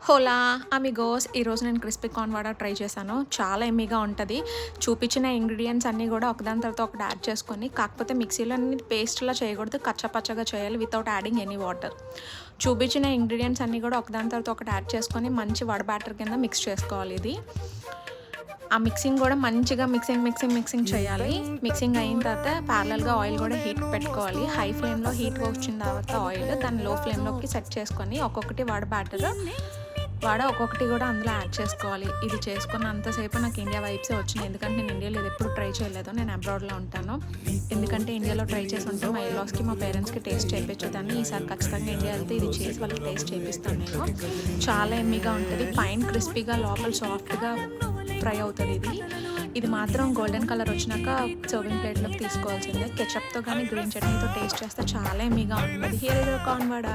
హోలా Amigos ఈరోజు నేను crispy corn vada try చేశాను. చాలా ఎమ్మీగా ఉంటది. చూపించిన ఇంగ్రీడియంట్స్ అన్నీ కూడా ఒకదాని తర్వాత ఒకటి యాడ్ చేసుకొని, కాకపోతే మిక్సీలో అన్ని పేస్ట్‌లా చేయకూడదు. కచ్చా పచ్చాగా చేయాలి వితౌట్ యాడింగ్ ఎనీ వాటర్. చూపించిన ఇంగ్రీడియంట్స్ అన్నీ కూడా ఒకదాని తర్వాత ఒకటి యాడ్ చేసుకొని మంచి వడ బ్యాటర్ కింద మిక్స్ చేసుకోవాలి ఇది. ఆ మిక్సింగ్ కూడా మంచిగా మిక్సింగ్ చేయాలి. మిక్సింగ్ అయిన తర్వాత ప్యారలల్‌గా ఆయిల్ కూడా హీట్ పెట్టుకోవాలి. హై ఫ్లేమ్‌లో హీట్ వచ్చిన తర్వాత ఆయిల్ దాన్ని లో ఫ్లేమ్‌లోకి సెట్ చేసుకొని ఒక్కొక్కటి వడ ఒక్కొక్కటి కూడా అందులో యాడ్ చేసుకోవాలి. ఇది చేసుకున్నంతసేపు నాకు ఇండియా వైబ్సే వచ్చినాయి. ఎందుకంటే నేను ఇండియాలో ఇది ఎప్పుడు ట్రై చేయలేదు. నేను అబ్రాడ్‌లో ఉంటాను. ఎందుకంటే ఇండియాలో ట్రై చేసి ఉంటే మా ఇన్‌లాస్‌కి మా పేరెంట్స్‌కి టేస్ట్ చేయించేదాన్ని. ఈసారి ఖచ్చితంగా ఇండియా వెళ్తే ఇది చేసి వాళ్ళకి టేస్ట్ చేపిస్తాను నేను. చాలా ఎమ్మీగా ఉంటుంది. పైన క్రిస్పీగా లోపల సాఫ్ట్‌గా ఫ్రై అవుతుంది ఇది మాత్రం గోల్డెన్ కలర్ వచ్చినాక సర్వింగ్ ప్లేట్లోకి తీసుకోవాల్సిందే. కెచప్తో కానీ గ్రీన్ చట్నీతో టేస్ట్ చేస్తే చాలా ఎమ్మీగా ఉంటుంది. Here is corn vada.